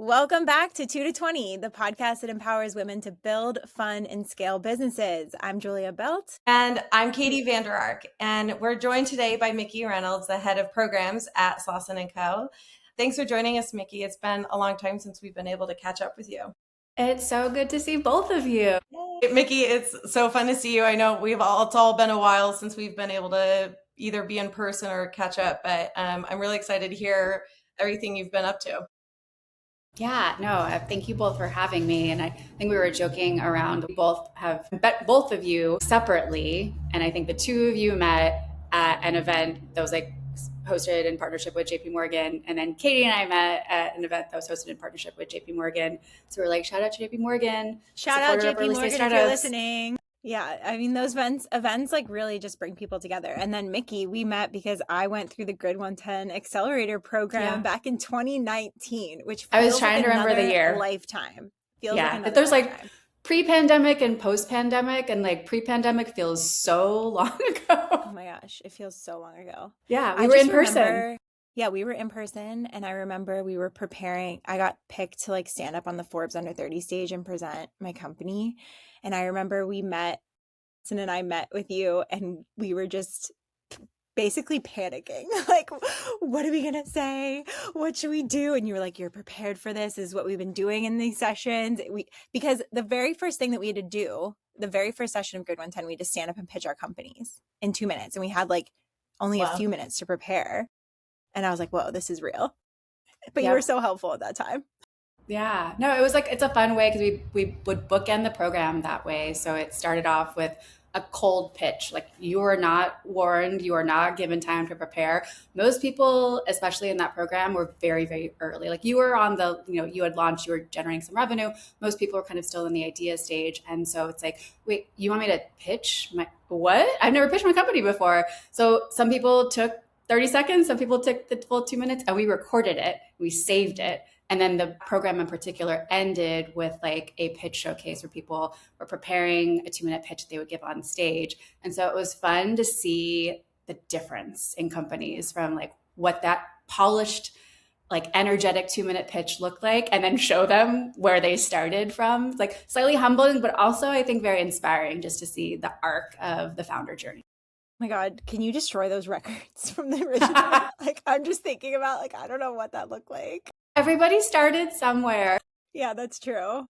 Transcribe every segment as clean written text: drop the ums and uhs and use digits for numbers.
Welcome back to 2 to 20, the podcast that empowers women to build, fund, and scale businesses. I'm Julia Belt. And I'm Katie Vander Ark. And we're joined today by Miki Reynolds, the head of programs at Slauson and Co. Thanks for joining us, Miki. It's been a long time since we've been able to catch up with you. It's so good to see both of you. Yay. Miki, it's so fun to see you. I know it's all been a while since we've been able to either be in person or catch up, but I'm really excited to hear everything you've been up to. Yeah, no, thank you both for having me. And I think we were joking around. We both have met both of you separately. And I think the two of you met at an event that was hosted in partnership with JP Morgan. And then Katie and I met at an event that was hosted in partnership with JP Morgan. So we're like, shout out to JP Morgan. Shout out JP Morgan if you're listening. Yeah, I mean, those events like really just bring people together. And then Miki, we met because I went through the Grid 110 accelerator program back in 2019, which feels I was trying to remember the year. Lifetime. Feels like there's lifetime. Like pre-pandemic and post-pandemic, and like pre-pandemic feels so long ago. Oh my gosh, it feels so long ago. Yeah, we were in person. Yeah, we were in person, and I remember we were preparing. I got picked to like stand up on the Forbes Under 30 stage and present my company. And I remember we met, and I met with you, and we were just basically panicking. Like, what are we going to say? What should we do? And you were like, you're prepared for this. This is what we've been doing in these sessions. Because the very first thing that we had to do, the very first session of Grid 110, we had to stand up and pitch our companies in 2 minutes. And we had like only a few minutes to prepare. And I was like, whoa, this is real. But you were so helpful at that time. Yeah, no, it was like, it's a fun way because we would bookend the program that way. So it started off with a cold pitch. Like, you are not warned, you are not given time to prepare. Most people, especially in that program, were very, very early. Like, you were on the, you had launched, you were generating some revenue. Most people were kind of still in the idea stage. And so it's like, wait, you want me to pitch what? I've never pitched my company before. So some people took 30 seconds, some people took the full 2 minutes, and we recorded it, we saved it. And then the program in particular ended with like a pitch showcase where people were preparing a 2-minute pitch that they would give on stage. And so it was fun to see the difference in companies from like what that polished, like energetic 2-minute pitch looked like, and then show them where they started from. It's like slightly humbling, but also I think very inspiring just to see the arc of the founder journey. Oh my God, can you destroy those records from the original? Like, I'm just thinking about like, I don't know what that looked like. Everybody started somewhere. Yeah, that's true.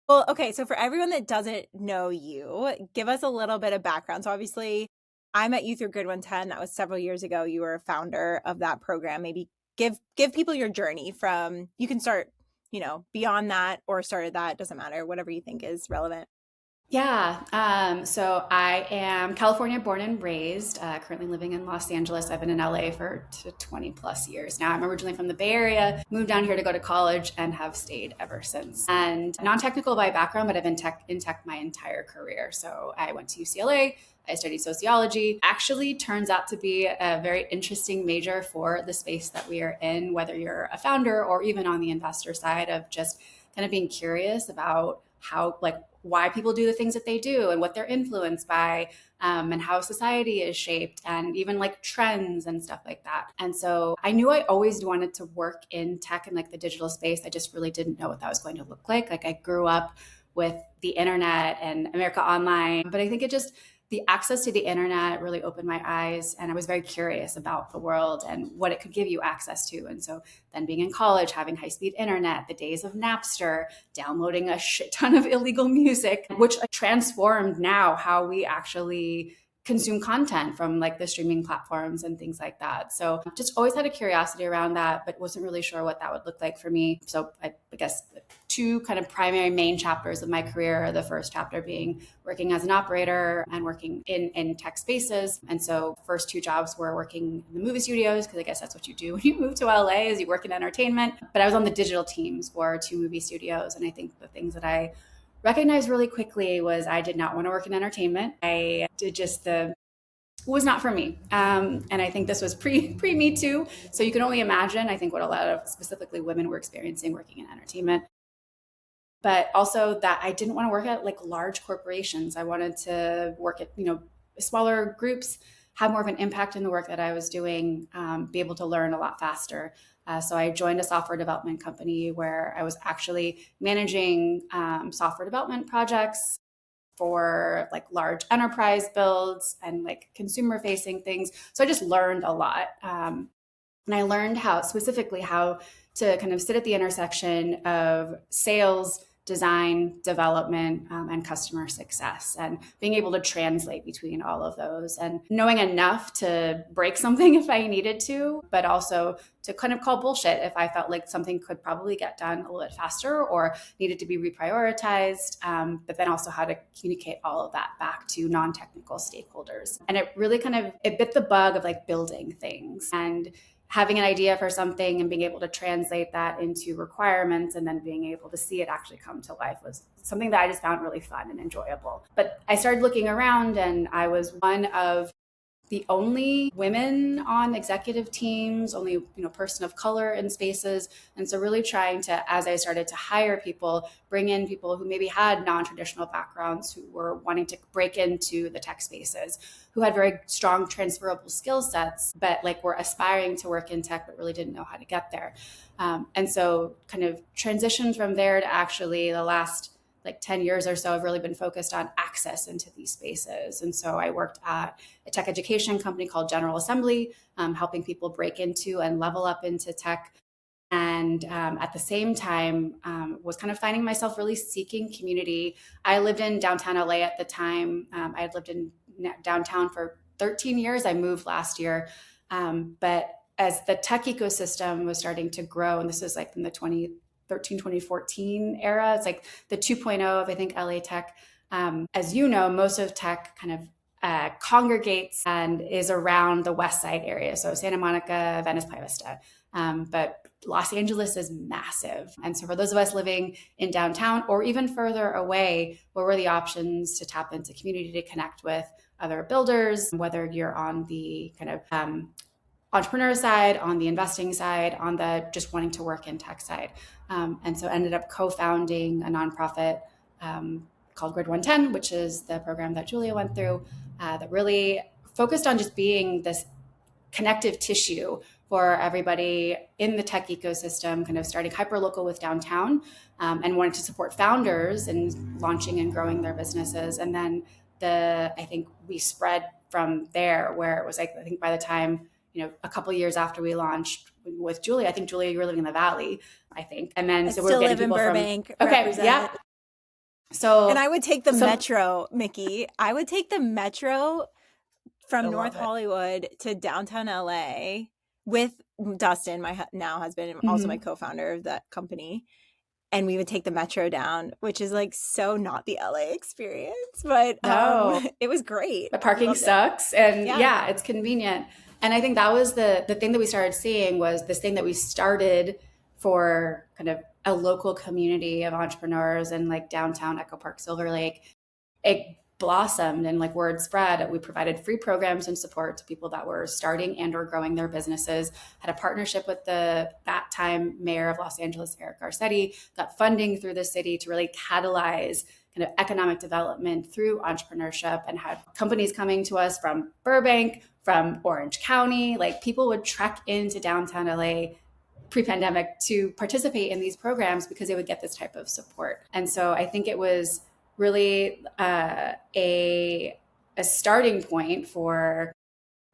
Well, okay. So for everyone that doesn't know you, give us a little bit of background. So obviously I met you through Grid 110. That was several years ago. You were a founder of that program. Maybe give people your journey from, you can start, beyond that or start at that. Doesn't matter. Whatever you think is relevant. Yeah. So I am California born and raised, currently living in Los Angeles. I've been in LA for 20 plus years now. I'm originally from the Bay Area, moved down here to go to college, and have stayed ever since. And non-technical by background, but I've been in tech my entire career. So I went to UCLA. I studied sociology. Actually turns out to be a very interesting major for the space that we are in, whether you're a founder or even on the investor side, of just kind of being curious about how, like, why people do the things that they do and what they're influenced by, and how society is shaped, and even like trends and stuff like that. And so I knew I always wanted to work in tech and like the digital space. I just really didn't know what that was going to look like. Like, I grew up with the internet and America Online, but I think the access to the internet really opened my eyes, and I was very curious about the world and what it could give you access to. And so then being in college, having high-speed internet, the days of Napster, downloading a shit ton of illegal music, which transformed now how we actually consume content from like the streaming platforms and things like that. So just always had a curiosity around that, but wasn't really sure what that would look like for me. So I guess two kind of primary main chapters of my career. The first chapter being working as an operator and working in tech spaces. And so first two jobs were working in the movie studios, because I guess that's what you do when you move to LA, is you work in entertainment. But I was on the digital teams for 2 movie studios. And I think the things that I recognized really quickly was I did not want to work in entertainment. I did just was not for me. And I think this was pre Me Too. So you can only imagine, I think, what a lot of specifically women were experiencing working in entertainment. But also that I didn't want to work at like large corporations. I wanted to work at, smaller groups, have more of an impact in the work that I was doing, be able to learn a lot faster. So I joined a software development company where I was actually managing software development projects for like large enterprise builds and like consumer facing things. So I just learned a lot. And I learned how specifically how to kind of sit at the intersection of sales, design, development, and customer success, and being able to translate between all of those and knowing enough to break something if I needed to, but also to kind of call bullshit if I felt like something could probably get done a little bit faster or needed to be reprioritized, but then also how to communicate all of that back to non-technical stakeholders. And it really it bit the bug of like building things and having an idea for something and being able to translate that into requirements and then being able to see it actually come to life was something that I just found really fun and enjoyable. But I started looking around and I was one of the only women on executive teams, only person of color in spaces. And so really trying to, as I started to hire people, bring in people who maybe had non-traditional backgrounds, who were wanting to break into the tech spaces, who had very strong transferable skill sets, but like were aspiring to work in tech, but really didn't know how to get there. And so kind of transitioned from there to actually the last like 10 years or so, I've really been focused on access into these spaces. And so I worked at a tech education company called General Assembly, helping people break into and level up into tech. And at the same time, was kind of finding myself really seeking community. I lived in downtown LA at the time. I had lived in downtown for 13 years. I moved last year. But as the tech ecosystem was starting to grow, and this is like in the 2014 era. It's like the 2.0 of, I think, LA tech. As you know, most of tech kind of congregates and is around the West Side area. So Santa Monica, Venice, Playa Vista. But Los Angeles is massive. And so for those of us living in downtown or even further away, what were the options to tap into community, to connect with other builders, whether you're on the kind of entrepreneur side, on the investing side, on the just wanting to work in tech side. And so ended up co-founding a nonprofit called Grid 110, which is the program that Julia went through, that really focused on just being this connective tissue for everybody in the tech ecosystem, kind of starting hyperlocal with downtown, and wanting to support founders in launching and growing their businesses. And then I think we spread from there, where it was like, I think by the time, a couple of years after we launched with Julia, I think Julia, you were living in the Valley, I think. And then so we're getting people Burbank, from okay, represent. Yeah. So and I would take the metro, Miki. I would take the metro from North Hollywood to downtown LA with Dustin, my now husband, and also my co-founder of that company. And we would take the metro down, which is like so not the LA experience, but it was great. The parking sucks. And yeah, it's convenient. And I think that was the thing that we started seeing was this thing that we started for kind of a local community of entrepreneurs in like downtown Echo Park, Silver Lake. It blossomed and like word spread. We provided free programs and support to people that were starting and or growing their businesses, had a partnership with the that time mayor of Los Angeles, Eric Garcetti, got funding through the city to really catalyze kind of economic development through entrepreneurship, and had companies coming to us from Burbank, from Orange County. Like people would trek into downtown LA pre-pandemic to participate in these programs because they would get this type of support. And so I think it was really a starting point for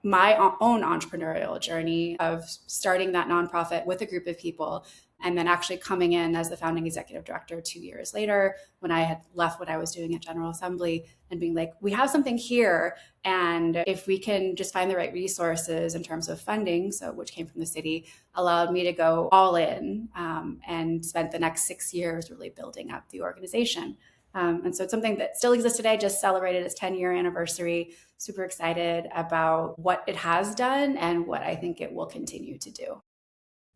my own entrepreneurial journey of starting that nonprofit with a group of people, and then actually coming in as the founding executive director 2 years later when I had left what I was doing at General Assembly, and being like, we have something here. And if we can just find the right resources in terms of funding, so which came from the city, allowed me to go all in and spent the next 6 years really building up the organization. And so it's something that still exists today, just celebrated its 10-year anniversary. Super excited about what it has done and what I think it will continue to do.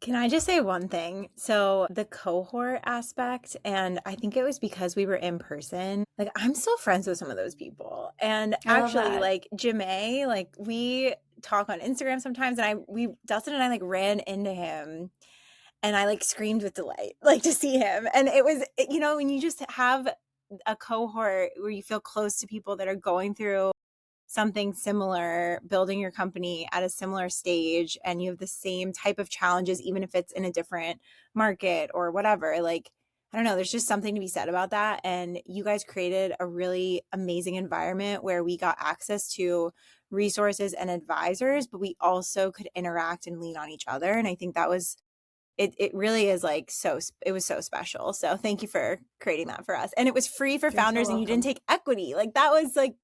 Can I just say one thing? So the cohort aspect, and I think it was because we were in person, like I'm still friends with some of those people. And actually like Jamae, like we talk on Instagram sometimes, and Dustin and I like ran into him and I like screamed with delight, like to see him. And it was, when you just have a cohort where you feel close to people that are going through something similar, building your company at a similar stage, and you have the same type of challenges, even if it's in a different market or whatever. Like, I don't know, there's just something to be said about that. And you guys created a really amazing environment where we got access to resources and advisors, but we also could interact and lean on each other. And I think that was it really is like it was so special. So thank you for creating that for us. And it was free for You're so founders and you didn't welcome. take equity. Like that was like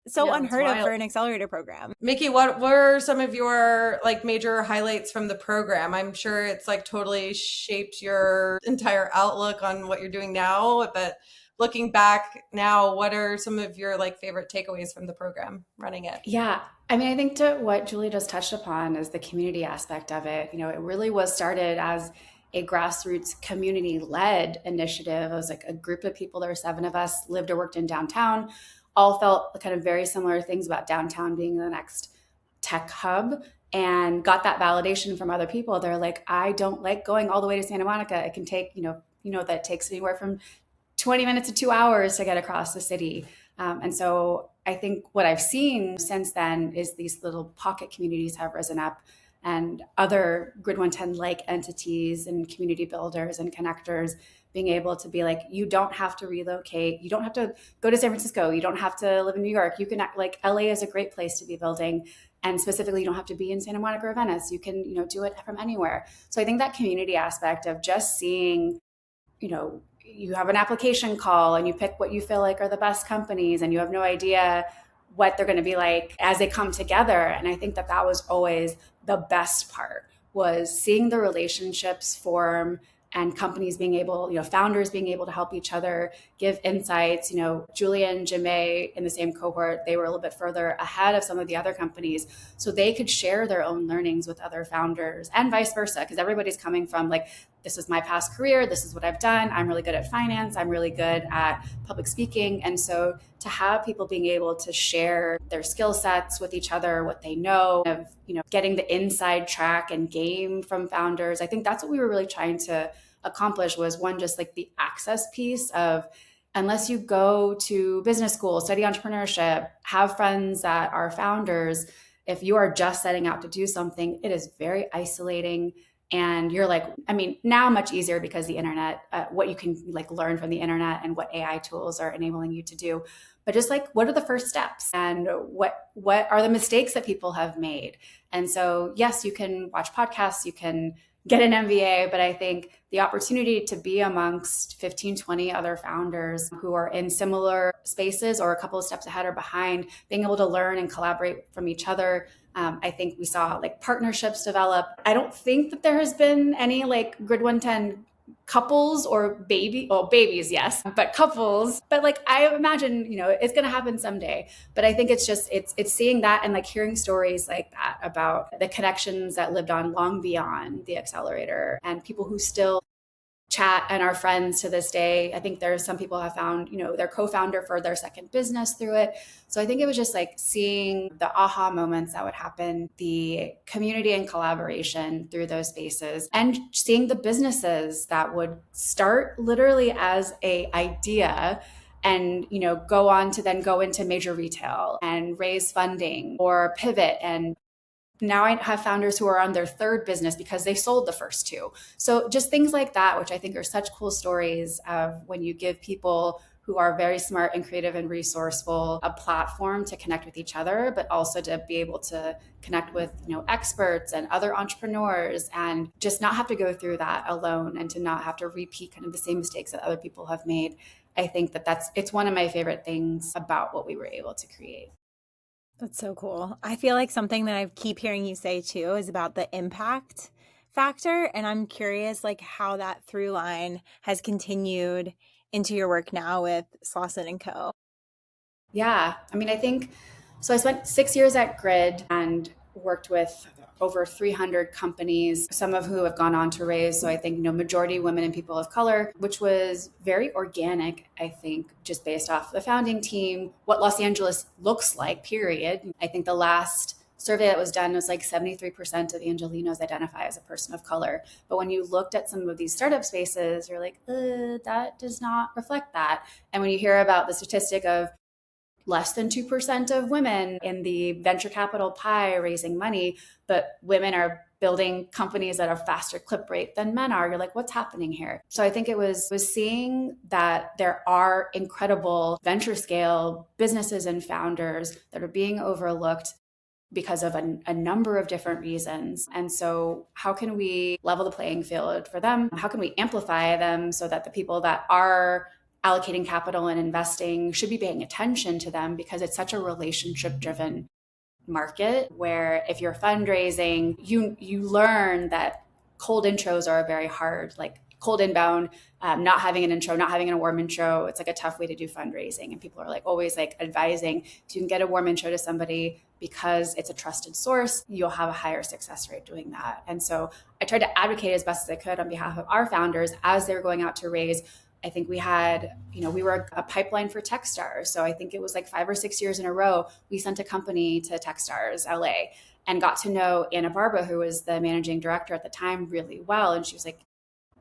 so Yeah, it's unheard of for wild. an accelerator program. Miki, what were some of your like major highlights from the program? I'm sure it's like totally shaped your entire outlook on what you're doing now, but looking back now, what are some of your like favorite takeaways from the program running it? Yeah. I mean, I think to what Julie just touched upon is the community aspect of it. You know, it really was started as a grassroots community led initiative. It was like a group of people, there were 7 of us, lived or worked in downtown, all felt kind of very similar things about downtown being the next tech hub, and got that validation from other people. They're like, I don't like going all the way to Santa Monica. It can take, that it takes anywhere from 20 minutes to 2 hours to get across the city. And so I think what I've seen since then is these little pocket communities have risen up, and other Grid 110 like entities and community builders and connectors being able to be like, you don't have to relocate. You don't have to go to San Francisco. You don't have to live in New York. You can act like LA is a great place to be building. And specifically, you don't have to be in Santa Monica or Venice. You can, do it from anywhere. So I think that community aspect of just seeing, you have an application call and you pick what you feel like are the best companies, and you have no idea what they're going to be like as they come together. And I think that was always the best part, was seeing the relationships form and companies being able, founders being able to help each other, give insights. Julia and Jimmy in the same cohort, they were a little bit further ahead of some of the other companies. So they could share their own learnings with other founders and vice versa, because everybody's coming from like, this is my past career. This is what I've done. I'm really good at finance. I'm really good at public speaking. And so to have people being able to share their skill sets with each other, what they know, of, getting the inside track and game from founders, I think that's what we were really trying to accomplish, was one, just like the access piece of, unless you go to business school, study entrepreneurship, have friends that are founders, if you are just setting out to do something, it is very isolating. And you're like, I mean, now much easier because the internet, what you can like learn from the internet and what AI tools are enabling you to do. But just like, what are the first steps, and what are the mistakes that people have made? And so, yes, you can watch podcasts, you can get an MBA, but I think the opportunity to be amongst 15, 20 other founders who are in similar spaces or a couple of steps ahead or behind, being able to learn and collaborate from each other. I think we saw like partnerships develop. I don't think that there has been any like Grid 110 couples or babies, yes, but couples. But like, I imagine, it's going to happen someday. But I think it's just, it's seeing that and like hearing stories like that about the connections that lived on long beyond the accelerator, and people who still chat and are friends to this day. I think there's some people have found, their co-founder for their second business through it. So I think it was just like seeing the aha moments that would happen, the community and collaboration through those spaces, and seeing the businesses that would start literally as a idea and go on to then go into major retail and raise funding or pivot. And now I have founders who are on their third business because they sold the first 2. So just things like that, which I think are such cool stories of when you give people who are very smart and creative and resourceful a platform to connect with each other, but also to be able to connect with, experts and other entrepreneurs, and just not have to go through that alone, and to not have to repeat kind of the same mistakes that other people have made. I think it's one of my favorite things about what we were able to create. That's so cool. I feel like something that I keep hearing you say too is about the impact factor. And I'm curious like how that through line has continued into your work now with Slauson and Co. Yeah. I mean, I think, so I spent 6 years at Grid and worked with over 300 companies, some of who have gone on to raise. So I think, majority women and people of color, which was very organic, I think, just based off the founding team, what Los Angeles looks like, period. I think the last survey that was done was like 73% of Angelinos identify as a person of color. But when you looked at some of these startup spaces, you're like, that does not reflect that. And when you hear about the statistic of less than 2% of women in the venture capital pie raising money, but women are building companies at a faster clip rate than men are. You're like, what's happening here? So I think it was seeing that there are incredible venture scale businesses and founders that are being overlooked because of a number of different reasons. And so how can we level the playing field for them? How can we amplify them so that the people that are allocating capital and investing should be paying attention to them, because it's such a relationship driven market where if you're fundraising, you learn that cold intros are very hard, like cold inbound, not having an intro, not having a warm intro. It's like a tough way to do fundraising. And people are like always like advising, if you can get a warm intro to somebody because it's a trusted source, you'll have a higher success rate doing that. And so I tried to advocate as best as I could on behalf of our founders as they were going out to raise. I think we had, we were a pipeline for Techstars. So I think it was like 5 or 6 years in a row, we sent a company to Techstars LA and got to know Anna Barba, who was the managing director at the time, really well. And she was like,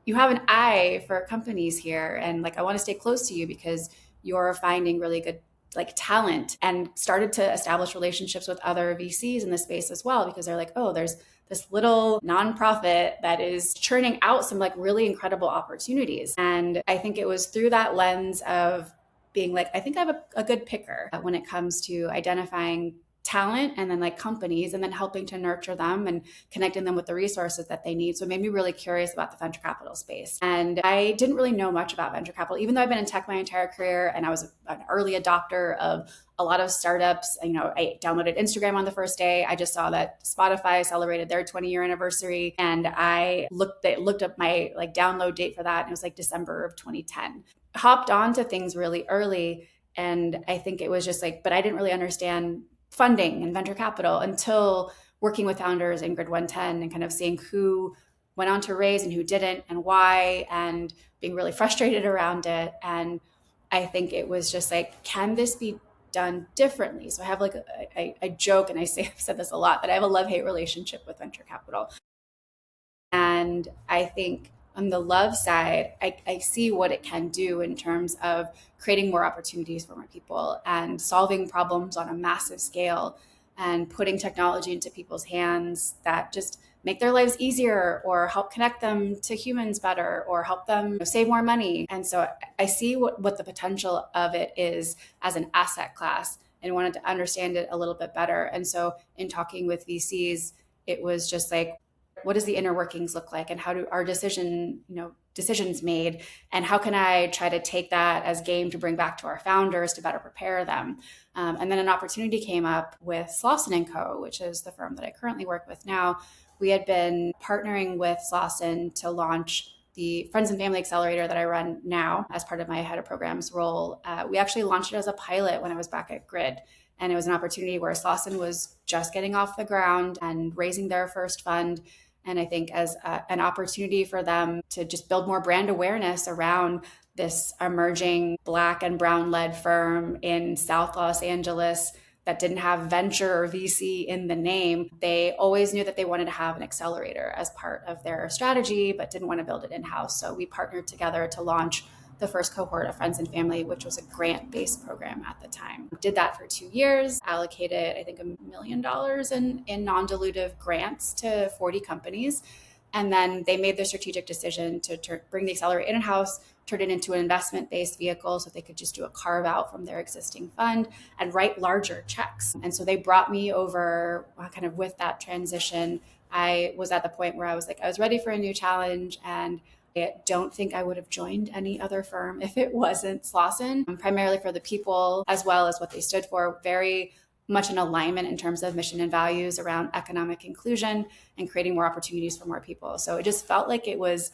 you have an eye for companies here. And like, I want to stay close to you because you're finding really good like talent, and started to establish relationships with other VCs in the space as well, because they're like, oh, there's this little nonprofit that is churning out some like really incredible opportunities. And I think it was through that lens of being like, I think I have a good picker when it comes to identifying talent and then like companies and then helping to nurture them and connecting them with the resources that they need. So it made me really curious about the venture capital space. And I didn't really know much about venture capital, even though I've been in tech my entire career and I was an early adopter of a lot of startups. I downloaded Instagram on the first day. I just saw that Spotify celebrated their 20-year anniversary. And I looked up my like download date for that. And it was like December of 2010. Hopped onto things really early. And I think it was just like, but I didn't really understand funding and venture capital until working with founders in Grid 110 and kind of seeing who went on to raise and who didn't and why, and being really frustrated around it. And I think it was just like, can this be done differently? So I have like, I joke and I've said this a lot, that I have a love-hate relationship with venture capital. And I think on the love side, I see what it can do in terms of creating more opportunities for more people and solving problems on a massive scale and putting technology into people's hands that just make their lives easier or help connect them to humans better or help them save more money. And so I see what the potential of it is as an asset class and wanted to understand it a little bit better. And so in talking with VCs, it was just like, what does the inner workings look like, and how do our decisions made, and how can I try to take that as game to bring back to our founders to better prepare them? And then an opportunity came up with Slauson and Co, which is the firm that I currently work with now. We had been partnering with Slauson to launch the Friends and Family Accelerator that I run now as part of my head of programs role. We actually launched it as a pilot when I was back at Grid. And it was an opportunity where Slauson was just getting off the ground and raising their first fund. And I think as an opportunity for them to just build more brand awareness around this emerging Black and Brown-led firm in South Los Angeles that didn't have venture or VC in the name, they always knew that they wanted to have an accelerator as part of their strategy, but didn't want to build it in-house. So we partnered together to launch the first cohort of Friends and Family, which was a grant-based program at the time. Did that for 2 years, allocated, I think, $1 million in non-dilutive grants to 40 companies. And then they made the strategic decision to bring the accelerator in-house, turn it into an investment-based vehicle so they could just do a carve-out from their existing fund and write larger checks. And so they brought me over kind of with that transition. I was at the point where I was ready for a new challenge, and I don't think I would have joined any other firm if it wasn't Slauson, primarily for the people as well as what they stood for. Very much in alignment in terms of mission and values around economic inclusion and creating more opportunities for more people. So it just felt like it was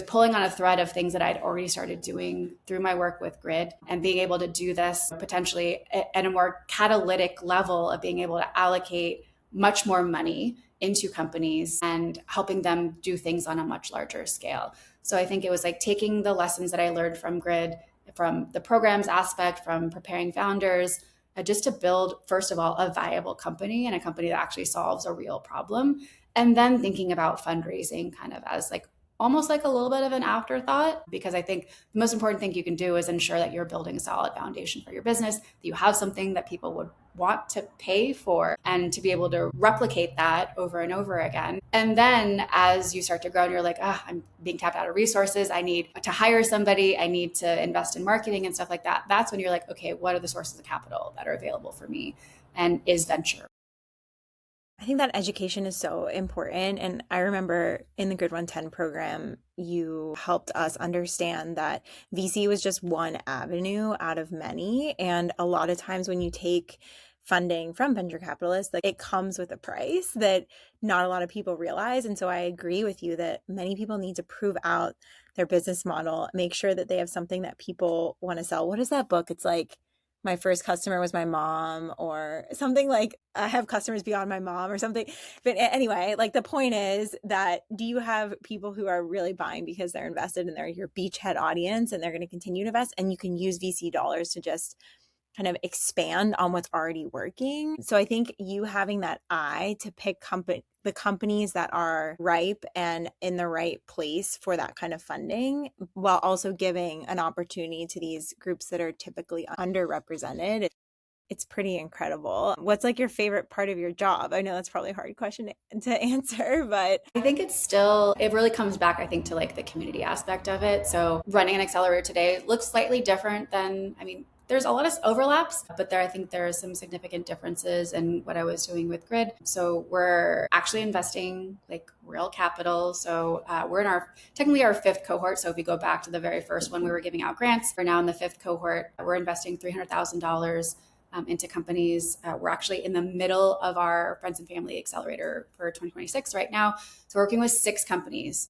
pulling on a thread of things that I'd already started doing through my work with Grid, and being able to do this potentially at a more catalytic level of being able to allocate much more money into companies and helping them do things on a much larger scale. So I think it was like taking the lessons that I learned from Grid, from the programs aspect, from preparing founders, just to build, first of all, a viable company and a company that actually solves a real problem. And then thinking about fundraising kind of as like almost like a little bit of an afterthought, because I think the most important thing you can do is ensure that you're building a solid foundation for your business, that you have something that people would want to pay for, and to be able to replicate that over and over again. And then as you start to grow and you're like, I'm being tapped out of resources, I need to hire somebody, I need to invest in marketing and stuff like that. That's when you're like, okay, what are the sources of capital that are available for me? And is venture. I think that education is so important. And I remember in the Grid 110 program, you helped us understand that VC was just one avenue out of many. And a lot of times when you take funding from venture capitalists, like, it comes with a price that not a lot of people realize. And so I agree with you that many people need to prove out their business model, make sure that they have something that people want to sell. What is that book? It's like, my first customer was my mom, or something like, I have customers beyond my mom, or something. But anyway, like, the point is that, do you have people who are really buying because they're invested and they're your beachhead audience and they're going to continue to invest, and you can use VC dollars to just kind of expand on what's already working. So I think you having that eye to pick the companies that are ripe and in the right place for that kind of funding, while also giving an opportunity to these groups that are typically underrepresented, it's pretty incredible. What's like your favorite part of your job? I know that's probably a hard question to answer, but I think it really comes back, I think, to like the community aspect of it. So running an accelerator today looks slightly different than, there's a lot of overlaps, but I think there are some significant differences in what I was doing with Grid. So we're actually investing like real capital. So we're in technically our fifth cohort. So if we go back to the very first one, we were giving out grants. We're now in the fifth cohort. We're investing $300,000 into companies. We're actually in the middle of our friends and family accelerator for 2026 right now. So we're working with 6 companies.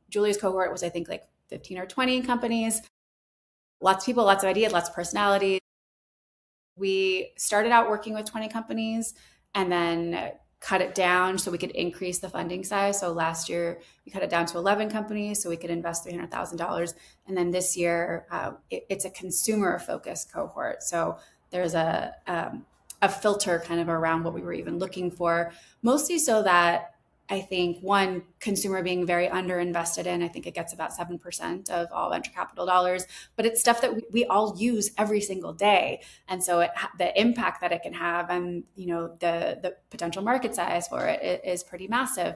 Julia's cohort was, I think, like 15 or 20 companies. Lots of people, lots of ideas, lots of personality. We started out working with 20 companies and then cut it down so we could increase the funding size. So last year we cut it down to 11 companies so we could invest $300,000. And then this year it's a consumer focused cohort. So there's a filter kind of around what we were even looking for, mostly so that I think, one, consumer being very underinvested in. I think it gets about 7% of all venture capital dollars, but it's stuff that we all use every single day. And so the impact that it can have and, the potential market size for it is pretty massive,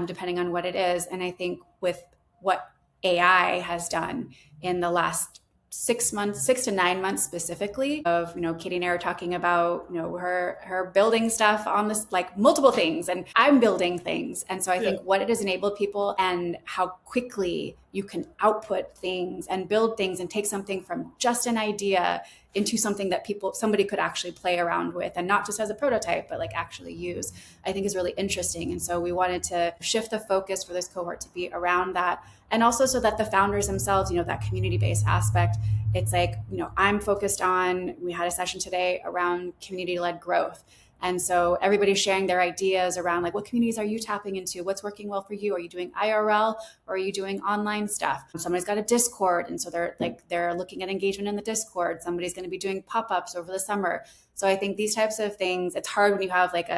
depending on what it is. And I think with what AI has done in the last 6 to 9 months specifically of, Katie and I are talking about, her building stuff on this, like multiple things, and I'm building things. And so I think what it has enabled people and how quickly you can output things and build things and take something from just an idea into something that somebody could actually play around with, and not just as a prototype, but like actually use, I think is really interesting. And so we wanted to shift the focus for this cohort to be around that. And also so that the founders themselves, that community-based aspect, it's like, I'm focused on, we had a session today around community-led growth. And so everybody's sharing their ideas around like, what communities are you tapping into? What's working well for you? Are you doing IRL or are you doing online stuff? Somebody's got a Discord. And so they're looking at engagement in the Discord. Somebody's going to be doing pop-ups over the summer. So I think these types of things, it's hard when you have like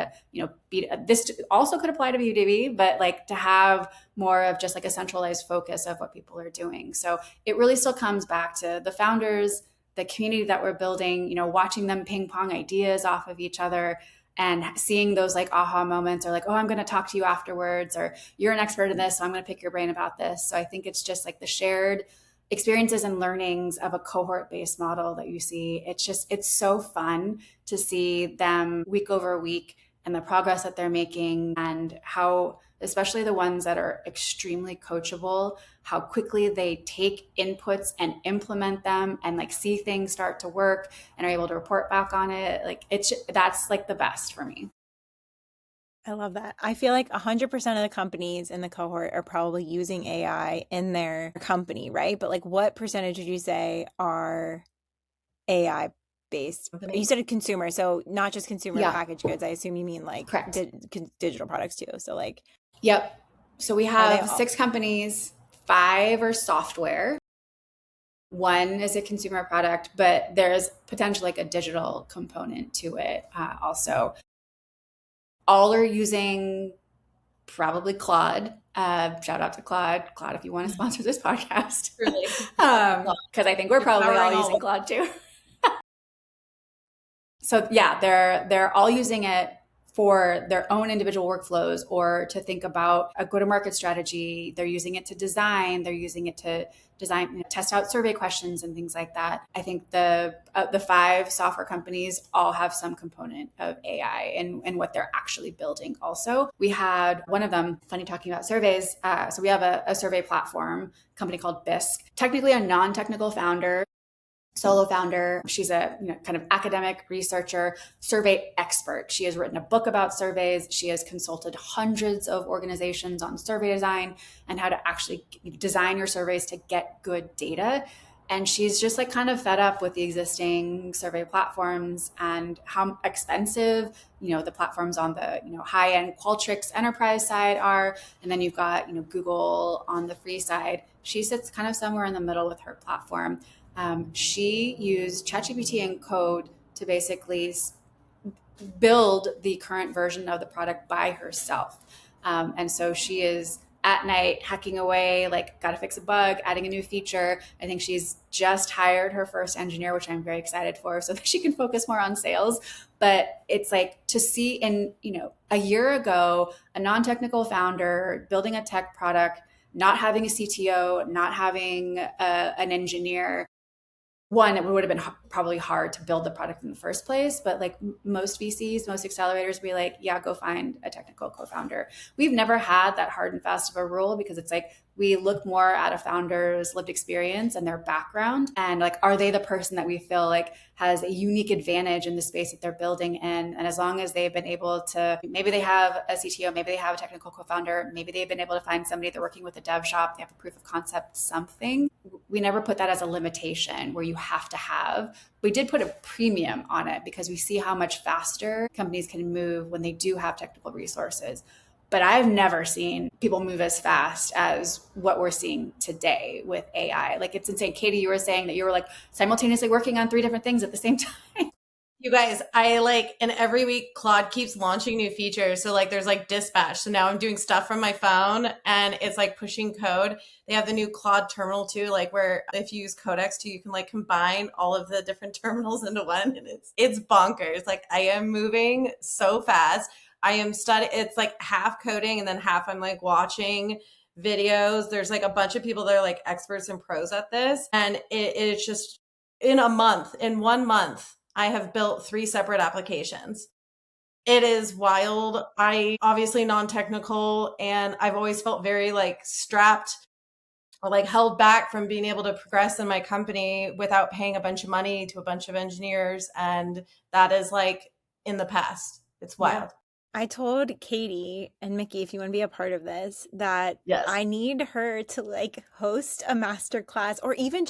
this also could apply to B2B, but like to have more of just like a centralized focus of what people are doing. So it really still comes back to the founders, the community that we're building, watching them ping pong ideas off of each other and seeing those like aha moments, or like, oh, I'm going to talk to you afterwards, or you're an expert in this, so I'm going to pick your brain about this. So I think it's just like the shared experiences and learnings of a cohort-based model that you see. It's so fun to see them week over week and the progress that they're making, and how, especially the ones that are extremely coachable, how quickly they take inputs and implement them and like see things start to work and are able to report back on it. Like that's like the best for me. I love that. I feel like 100% of the companies in the cohort are probably using AI in their company, right? But like, what percentage would you say are AI based? You said consumer, so not just consumer packaged goods. I assume you mean like digital products too. So like, yep. So we have 6 companies, 5 are software. 1 is a consumer product, but there's potentially like a digital component to it also. All are using probably Claude Shout out to Claude. Claude, if you want to sponsor this podcast. Really. Because I think we're probably all using Claude too. So yeah, they're all using it for their own individual workflows or to think about a go-to-market strategy. They're using it to design. They're using it to design, test out survey questions and things like that. I think the 5 software companies all have some component of AI and what they're actually building. Also, we had one of them, funny talking about surveys. So we have a survey platform company called Bisque, technically a non-technical founder, solo founder. She's a kind of academic researcher, survey expert. She has written a book about surveys. She has consulted hundreds of organizations on survey design and how to actually design your surveys to get good data. And she's just like kind of fed up with the existing survey platforms and how expensive, the platforms on the, high-end Qualtrics enterprise side are. And then you've got, Google on the free side. She sits kind of somewhere in the middle with her platform. She used ChatGPT and code to basically build the current version of the product by herself. And so she is at night hacking away, like got to fix a bug, adding a new feature. I think she's just hired her first engineer, which I'm very excited for, so that she can focus more on sales. But it's like to see in, a year ago, a non-technical founder building a tech product, not having a CTO, not having an engineer. One, it would have been probably hard to build the product in the first place, but like most VCs, most accelerators be like, yeah, go find a technical co-founder. We've never had that hard and fast of a rule because it's like, we look more at a founder's lived experience and their background and like, are they the person that we feel like has a unique advantage in the space that they're building in? And as long as they've been able to, maybe they have a CTO, maybe they have a technical co-founder, maybe they've been able to find somebody they're working with a dev shop, they have a proof of concept, something. We never put that as a limitation where you have to have. We did put a premium on it because we see how much faster companies can move when they do have technical resources. But I've never seen people move as fast as what we're seeing today with AI. Like, it's insane. Katie, you were saying that you were like simultaneously working on 3 different things at the same time. You guys, and every week Claude keeps launching new features. So like there's like dispatch. So now I'm doing stuff from my phone and it's like pushing code. They have the new Claude terminal too, like where if you use Codex too, you can like combine all of the different terminals into one, and it's bonkers. Like I am moving so fast. I am studying. It's like half coding and then half I'm like watching videos. There's like a bunch of people that are like experts and pros at this. And it's just in 1 month, I have built 3 separate applications. It is wild. I obviously non-technical and I've always felt very like strapped or like held back from being able to progress in my company without paying a bunch of money to a bunch of engineers. And that is like in the past. It's wild. Yeah. I told Katie and Miki, if you want to be a part of this, that Yes. I need her to like host a masterclass or even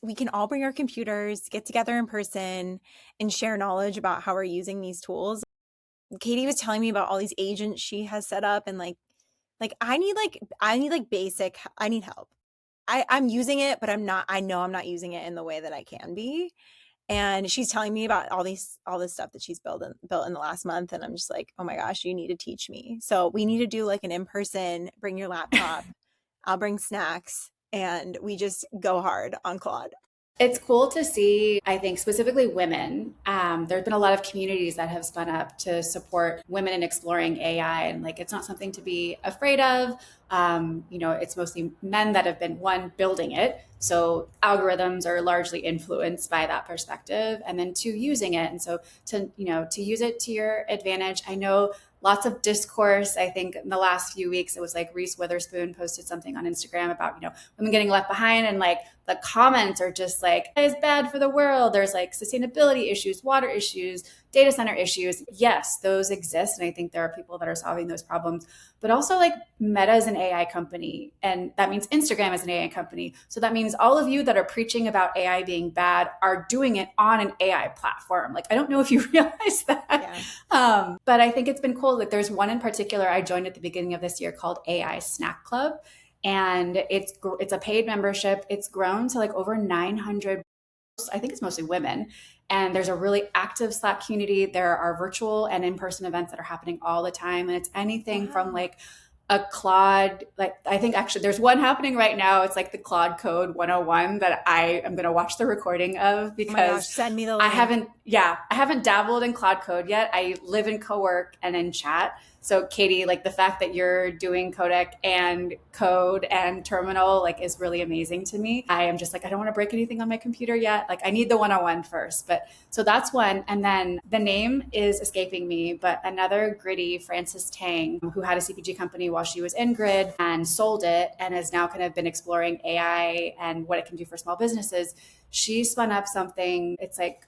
we can all bring our computers, get together in person and share knowledge about how we're using these tools. Katie was telling me about all these agents she has set up and I need help. I'm using it, but I know I'm not using it in the way that I can be. And she's telling me about all this stuff that she's built in the last month. And I'm just like, oh my gosh, you need to teach me. So we need to do like an in-person, bring your laptop, I'll bring snacks, and we just go hard on Claude. It's cool to see, I think, specifically women. There's been a lot of communities that have spun up to support women in exploring AI. And like, it's not something to be afraid of. It's mostly men that have been, one, building it. So algorithms are largely influenced by that perspective. And then 2, using it. And so to use it to your advantage. I know lots of discourse. I think in the last few weeks, it was like Reese Witherspoon posted something on Instagram about, women getting left behind. And like the comments are just like, it's bad for the world. There's like sustainability issues, water issues, data center issues. Yes, those exist. And I think there are people that are solving those problems, but also like Meta is an AI company. And that means Instagram is an AI company. So that means all of you that are preaching about AI being bad are doing it on an AI platform. Like, I don't know if you realize that. Yeah. But I think it's been cool. Like there's one in particular I joined at the beginning of this year called AI Snack Club. And it's a paid membership. It's grown to like over 900. I think it's mostly women. And there's a really active Slack community. There are virtual and in-person events that are happening all the time. And it's anything from like a Claude, like I think actually there's one happening right now. It's like the Claude Code 101 that I am going to watch the recording of Oh my gosh, because send me the I link. haven't dabbled in Claude Code yet. I live in co-work and in chat. So Katie, like the fact that you're doing codec and code and terminal like is really amazing to me. I am just like, I don't want to break anything on my computer yet. Like I need the 101 first. But so that's one. And then the name is escaping me, but another gritty, Frances Tang, who had a CPG company while she was in Grid and sold it and has now kind of been exploring AI and what it can do for small businesses. She spun up something, it's like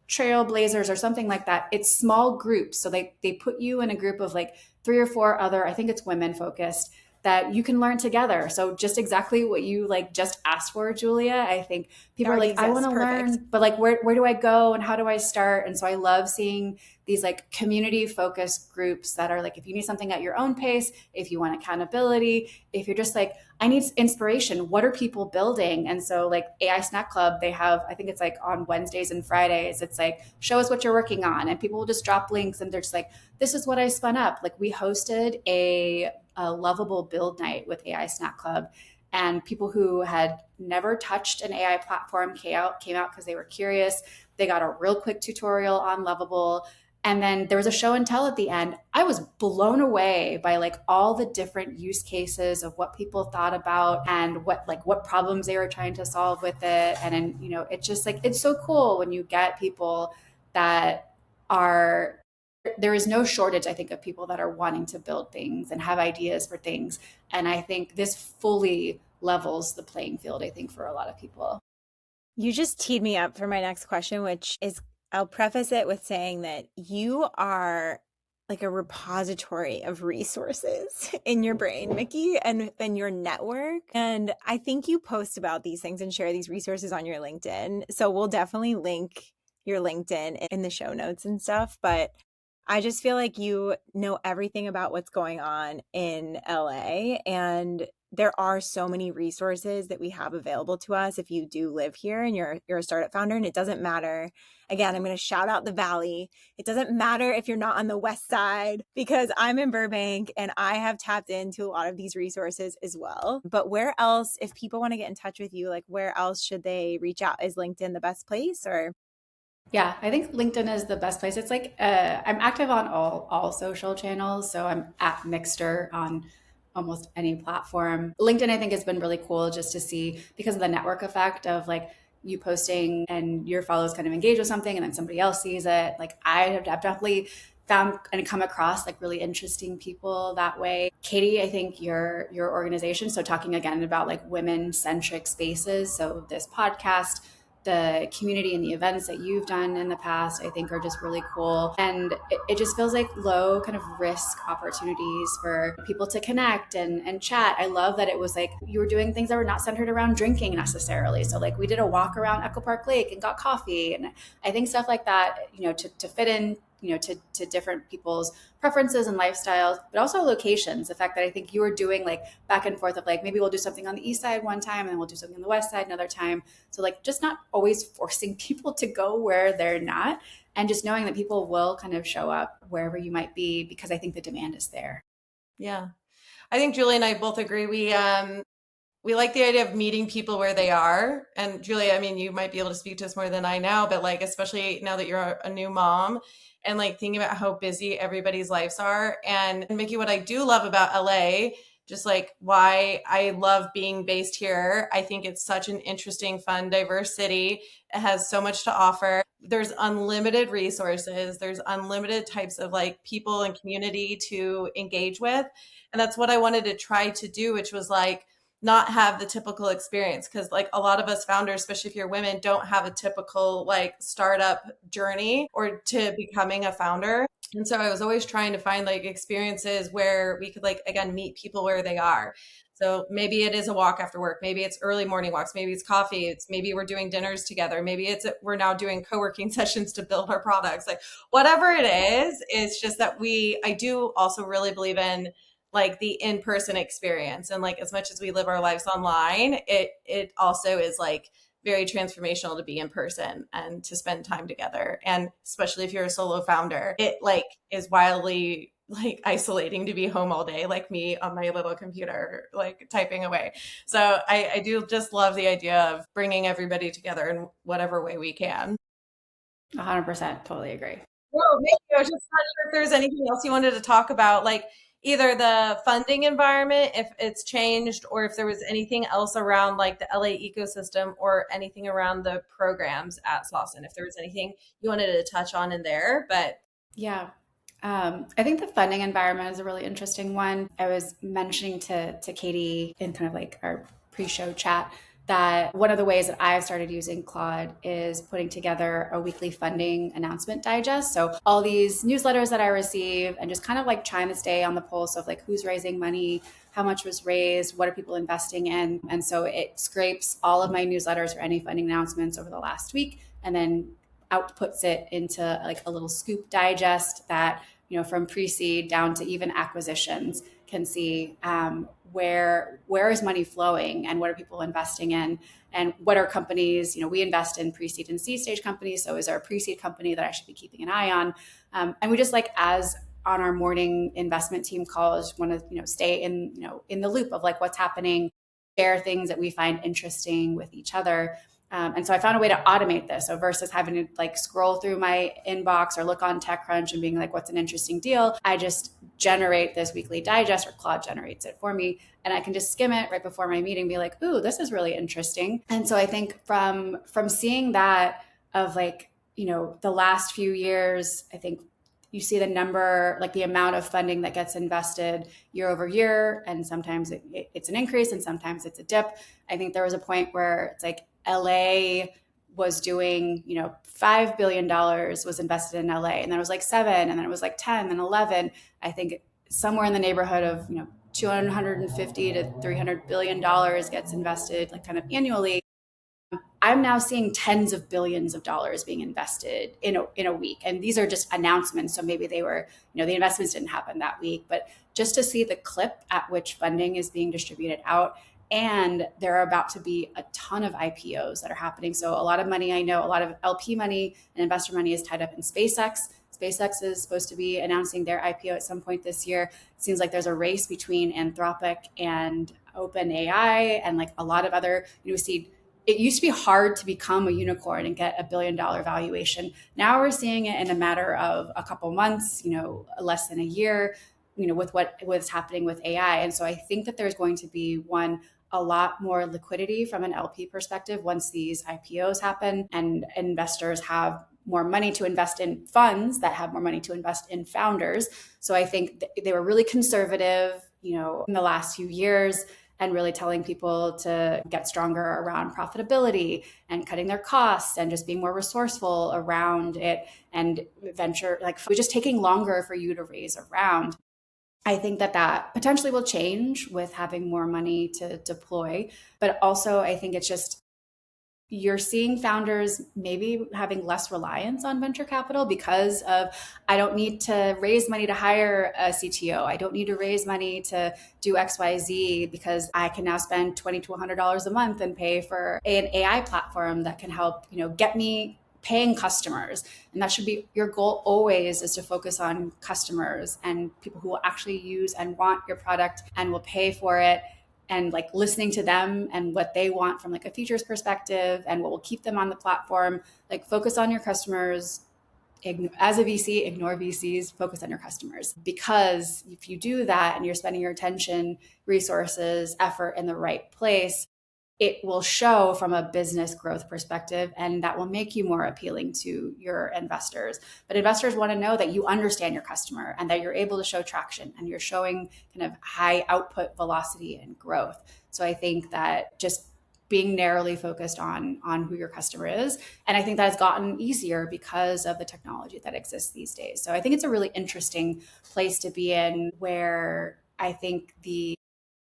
trailblazers or something like that. It's small groups. So they put you in a group of like 3 or 4 other, I think it's women focused, that you can learn together. So just exactly what you like just asked for, Julia. I think people are like, I want to learn, but like, where do I go and how do I start? And so I love seeing these like community focused groups that are like, if you need something at your own pace, if you want accountability, if you're just like, I need inspiration, what are people building? And so like AI Snack Club, they have, I think it's like on Wednesdays and Fridays, it's like, show us what you're working on. And people will just drop links and they're just like, this is what I spun up. Like we hosted a lovable build night with AI Snack Club. And people who had never touched an AI platform came out because they were curious. They got a real quick tutorial on Lovable. And then there was a show and tell at the end. I was blown away by like all the different use cases of what people thought about and what problems they were trying to solve with it. And then, it's just like, it's so cool when you get people that are, there is no shortage, I think, of people that are wanting to build things and have ideas for things. And I think this fully levels the playing field, I think, for a lot of people. You just teed me up for my next question, which is, I'll preface it with saying that you are like a repository of resources in your brain, Miki, and your network. And I think you post about these things and share these resources on your LinkedIn. So we'll definitely link your LinkedIn in the show notes and stuff. But I just feel like you know everything about what's going on in LA, and there are so many resources that we have available to us if you do live here and you're a startup founder. And it doesn't matter. Again, I'm going to shout out the Valley. It doesn't matter if you're not on the West Side, because I'm in Burbank and I have tapped into a lot of these resources as well. But where else, if people want to get in touch with you, like where else should they reach out? Is LinkedIn the best place, or? Yeah, I think LinkedIn is the best place. It's like I'm active on all social channels, so I'm at Mixter on almost any platform. LinkedIn, I think, has been really cool just to see, because of the network effect of like you posting and your followers kind of engage with something and then somebody else sees it. Like I have definitely found and come across like really interesting people that way. Katie, I think your organization, so talking again about like women-centric spaces, so this podcast, the community and the events that you've done in the past, I think are just really cool. And it just feels like low kind of risk opportunities for people to connect and chat. I love that it was like you were doing things that were not centered around drinking necessarily. So like we did a walk around Echo Park Lake and got coffee. And I think stuff like that, to fit in, to different people's preferences and lifestyles, but also locations. The fact that I think you were doing like back and forth of like, maybe we'll do something on the east side one time and then we'll do something on the west side another time. So like just not always forcing people to go where they're not, and just knowing that people will kind of show up wherever you might be, because I think the demand is there. Yeah. I think Julie and I both agree. We like the idea of meeting people where they are. And Julie, I mean, you might be able to speak to us more than I now, but like, especially now that you're a new mom and like thinking about how busy everybody's lives are. And Miki, what I do love about LA, just like why I love being based here, I think it's such an interesting, fun, diverse city. It has so much to offer. There's unlimited resources. There's unlimited types of like people and community to engage with. And that's what I wanted to try to do, which was like, not have the typical experience, because like a lot of us founders, especially if you're women, don't have a typical like startup journey or to becoming a founder. And so I was always trying to find like experiences where we could like, again, meet people where they are. So maybe it is a walk after work. Maybe it's early morning walks. Maybe it's coffee. It's maybe we're doing dinners together. Maybe we're now doing co-working sessions to build our products. Like whatever it is, it's just that I do also really believe in like the in-person experience. And like, as much as we live our lives online, it also is like very transformational to be in person and to spend time together. And especially if you're a solo founder, it like is wildly like isolating to be home all day, like me on my little computer, like typing away. So I do just love the idea of bringing everybody together in whatever way we can. 100%, totally agree. Well, maybe I was just not sure if there's anything else you wanted to talk about, like either the funding environment, if it's changed, or if there was anything else around like the LA ecosystem or anything around the programs at Slauson, if there was anything you wanted to touch on in there. But Yeah. I think the funding environment is a really interesting one. I was mentioning to Katie in kind of like our pre-show chat that one of the ways that I've started using Claude is putting together a weekly funding announcement digest. So all these newsletters that I receive and just kind of like trying to stay on the pulse of like who's raising money, how much was raised, what are people investing in. And so it scrapes all of my newsletters or any funding announcements over the last week and then outputs it into like a little scoop digest that, you know, from pre-seed down to even acquisitions can see where is money flowing and what are people investing in and what are companies, you know, we invest in pre-seed and seed stage companies. So is there a pre-seed company that I should be keeping an eye on? And we just like as on our morning investment team calls, want to, you know, stay in, you know, in the loop of like what's happening, share things that we find interesting with each other. And so I found a way to automate this. So versus having to like scroll through my inbox or look on TechCrunch and being like, what's an interesting deal? I just generate this weekly digest or Claude generates it for me. And I can just skim it right before my meeting, be like, ooh, this is really interesting. And so I think from seeing that of like, you know, the last few years, I think you see the number, like the amount of funding that gets invested year over year. And sometimes it's an increase and sometimes it's a dip. I think there was a point where it's like LA was doing, you know, $5 billion was invested in LA. And then it was like 7, and then it was like 10 and 11. I think somewhere in the neighborhood of, you know, 250 to $300 billion gets invested like kind of annually. I'm now seeing tens of billions of dollars being invested in a week. And these are just announcements. So maybe they were, you know, the investments didn't happen that week, but just to see the clip at which funding is being distributed out. And there are about to be a ton of IPOs that are happening. So a lot of money, I know a lot of LP money and investor money is tied up in SpaceX. SpaceX is supposed to be announcing their IPO at some point this year. It seems like there's a race between Anthropic and OpenAI and like a lot of other, you know, we see it used to be hard to become a unicorn and get $1 billion valuation. Now we're seeing it in a matter of a couple months, you know, less than a year, you know, with what's happening with AI. And so I think that there's going to be a lot more liquidity from an LP perspective once these IPOs happen and investors have more money to invest in funds that have more money to invest in founders. So I think they were really conservative, you know, in the last few years and really telling people to get stronger around profitability and cutting their costs and just being more resourceful around it and venture, like just taking longer for you to raise a round. I think that potentially will change with having more money to deploy. But also, I think it's just you're seeing founders maybe having less reliance on venture capital because of I don't need to raise money to hire a CTO. I don't need to raise money to do XYZ because I can now spend $20 to $100 a month and pay for an AI platform that can help, you know, get me paying customers. And that should be your goal always, is to focus on customers and people who will actually use and want your product and will pay for it, and like listening to them and what they want from like a features perspective and what will keep them on the platform. Like focus on your customers. As a VC, ignore VCs, focus on your customers. Because if you do that and you're spending your attention, resources, effort in the right place, it will show from a business growth perspective, and that will make you more appealing to your investors. But investors want to know that you understand your customer and that you're able to show traction and you're showing kind of high output velocity and growth. So I think that just being narrowly focused on who your customer is. And I think that has gotten easier because of the technology that exists these days. So I think it's a really interesting place to be in, where I think the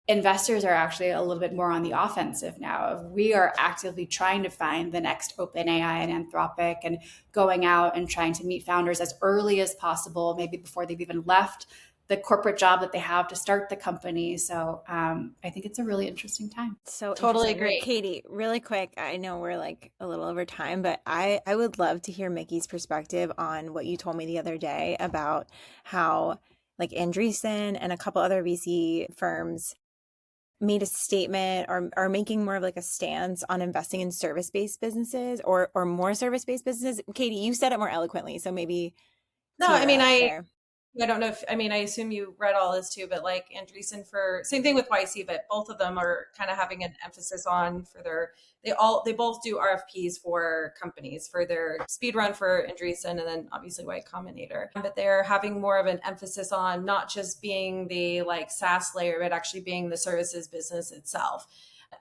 investors are actually a little bit more on the offensive now. We are actively trying to find the next OpenAI and Anthropic and going out and trying to meet founders as early as possible, maybe before they've even left the corporate job that they have to start the company. So I think it's a really interesting time. So Totally interesting. agree. Katie, really quick, I know we're like a little over time, but I would love to hear Miki's perspective on what you told me the other day about how like Andreessen and a couple other VC firms made a statement or are making more of like a stance on investing in service-based businesses or more service-based businesses. Katie, you said it more eloquently, so maybe No, tee I her mean, up there. I don't know if, I mean, I assume you read all this too, but like Andreessen for same thing with YC, but both of them are kind of having an emphasis on for their, they both do RFPs for companies for their speed run for Andreessen and then obviously Y Combinator. But they're having more of an emphasis on not just being the like SaaS layer, but actually being the services business itself.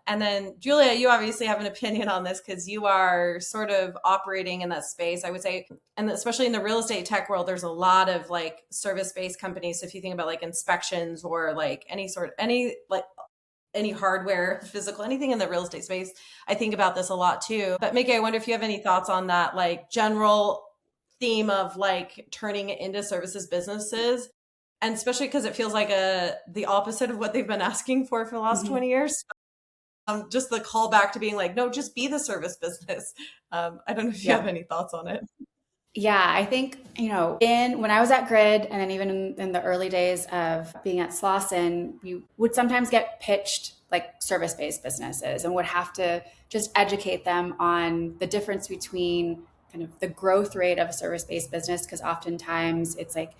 And then, Julia, you obviously have an opinion on this because you are sort of operating in that space, I would say. And especially in the real estate tech world, there's a lot of like service-based companies. So if you think about like inspections or like any hardware, physical, anything in the real estate space, I think about this a lot too. But Miki, I wonder if you have any thoughts on that, like general theme of like turning it into services businesses. And especially because it feels like the opposite of what they've been asking for the last 20 years. Just the callback to being like, no, just be the service business. I don't know if you have any thoughts on it. Yeah, I think, when I was at Grid and then even in the early days of being at Slauson, you would sometimes get pitched like service-based businesses and would have to just educate them on the difference between kind of the growth rate of a service-based business, because oftentimes it's like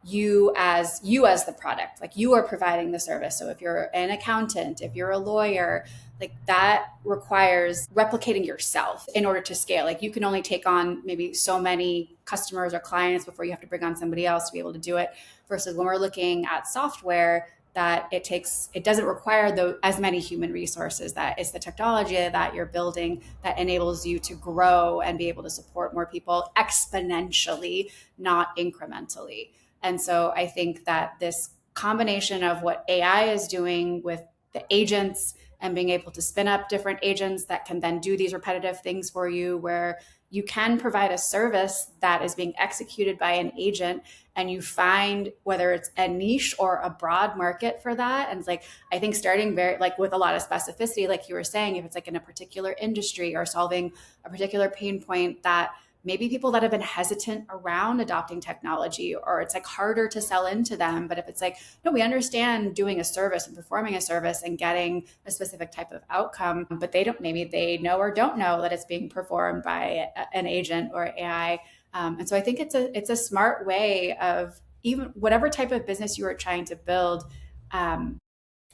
you as the product, like you are providing the service. So if you're an accountant, if you're a lawyer, like that requires replicating yourself in order to scale. Like you can only take on maybe so many customers or clients before you have to bring on somebody else to be able to do it, versus when we're looking at software, that it doesn't require as many human resources, that it's the technology that you're building that enables you to grow and be able to support more people exponentially, not incrementally. And so I think that this combination of what AI is doing with the agents and being able to spin up different agents that can then do these repetitive things for you, where you can provide a service that is being executed by an agent, and you find whether it's a niche or a broad market for that. And it's like, I think starting very like with a lot of specificity, like you were saying, if it's like in a particular industry or solving a particular pain point that maybe people that have been hesitant around adopting technology, or it's like harder to sell into them. But if it's like, no, we understand doing a service and performing a service and getting a specific type of outcome, but maybe they know or don't know that it's being performed by an agent or AI. And so I think it's a smart way of, even whatever type of business you are trying to build,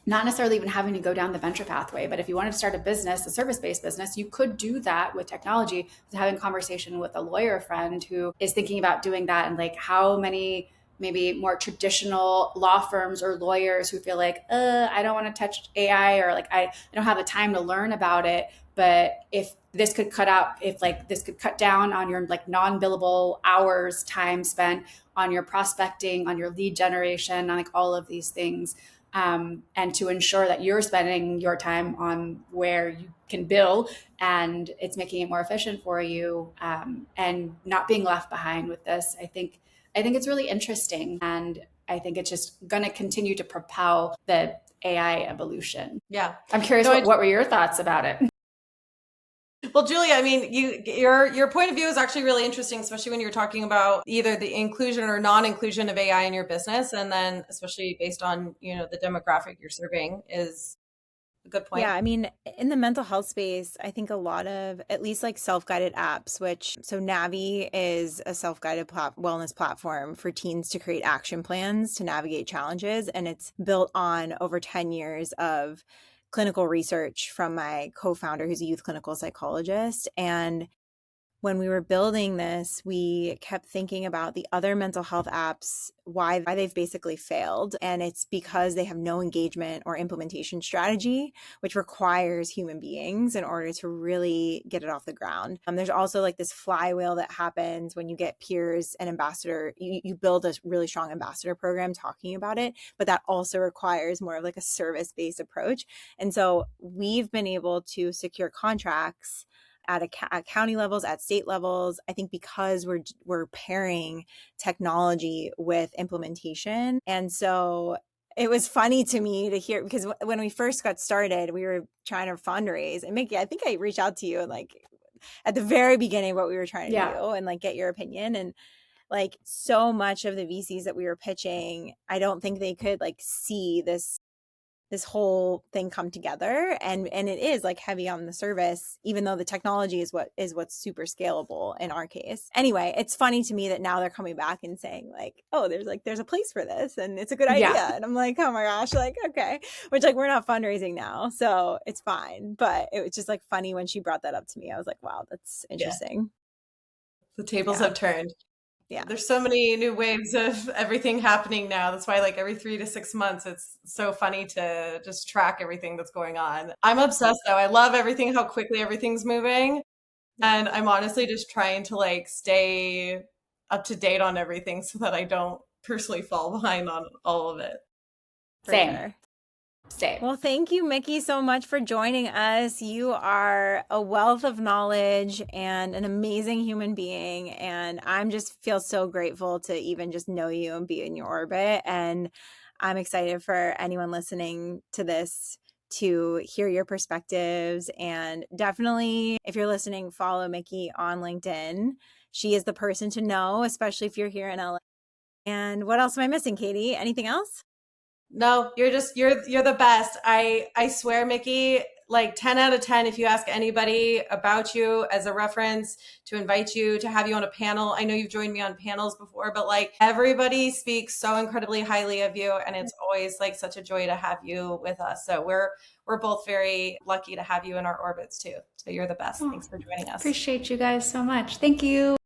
not necessarily even having to go down the venture pathway, but if you wanted to start a business, a service-based business, you could do that with technology. I was having a conversation with a lawyer friend who is thinking about doing that, and like how many maybe more traditional law firms or lawyers who feel like, I don't want to touch AI, or like I don't have the time to learn about it. But if this could cut down on your like non-billable hours, time spent on your prospecting, on your lead generation, on like all of these things. And to ensure that you're spending your time on where you can bill and it's making it more efficient for you, and not being left behind with this. I think it's really interesting, and I think it's just going to continue to propel the AI evolution. Yeah. I'm curious, what were your thoughts about it? Well, Julia, I mean, your point of view is actually really interesting, especially when you're talking about either the inclusion or non-inclusion of AI in your business, and then especially based on the demographic you're serving is a good point. Yeah, I mean, in the mental health space, I think a lot of at least like self-guided apps, so Navi is a self-guided wellness platform for teens to create action plans to navigate challenges, and it's built on over 10 years of clinical research from my co-founder, who's a youth clinical psychologist. And when we were building this, we kept thinking about the other mental health apps, why they've basically failed. And it's because they have no engagement or implementation strategy, which requires human beings in order to really get it off the ground. There's also like this flywheel that happens when you get peers and ambassador, you build a really strong ambassador program talking about it, but that also requires more of like a service-based approach. And so we've been able to secure contracts at county levels, at state levels, I think because we're pairing technology with implementation. And so it was funny to me to hear, because when we first got started, we were trying to fundraise. And Miki, I think I reached out to you and like at the very beginning what we were trying to do and like get your opinion. And like so much of the VCs that we were pitching, I don't think they could like see this whole thing come together, and it is like heavy on the service, even though the technology is what's super scalable in our case. Anyway, it's funny to me that now they're coming back and saying like, oh, there's a place for this and it's a good idea. Yeah. And I'm like, oh my gosh, like, okay, which like we're not fundraising now, so it's fine. But it was just like funny when she brought that up to me. I was like, wow, that's interesting. The tables have turned. Yeah. There's so many new waves of everything happening now. That's why like every 3 to 6 months, it's so funny to just track everything that's going on. I'm obsessed though. I love everything, how quickly everything's moving. And I'm honestly just trying to like stay up to date on everything so that I don't personally fall behind on all of it. Same. Well, thank you, Miki, so much for joining us. You are a wealth of knowledge and an amazing human being. And I'm just feel so grateful to even just know you and be in your orbit. And I'm excited for anyone listening to this to hear your perspectives. And definitely, if you're listening, follow Miki on LinkedIn. She is the person to know, especially if you're here in LA. And what else am I missing, Katie? Anything else? No, you're the best. I swear, Miki, like 10 out of 10, if you ask anybody about you as a reference to invite you to have you on a panel. I know you've joined me on panels before, but like everybody speaks so incredibly highly of you. And it's always like such a joy to have you with us. So we're both very lucky to have you in our orbits too. So you're the best. Thanks for joining us. Appreciate you guys so much. Thank you.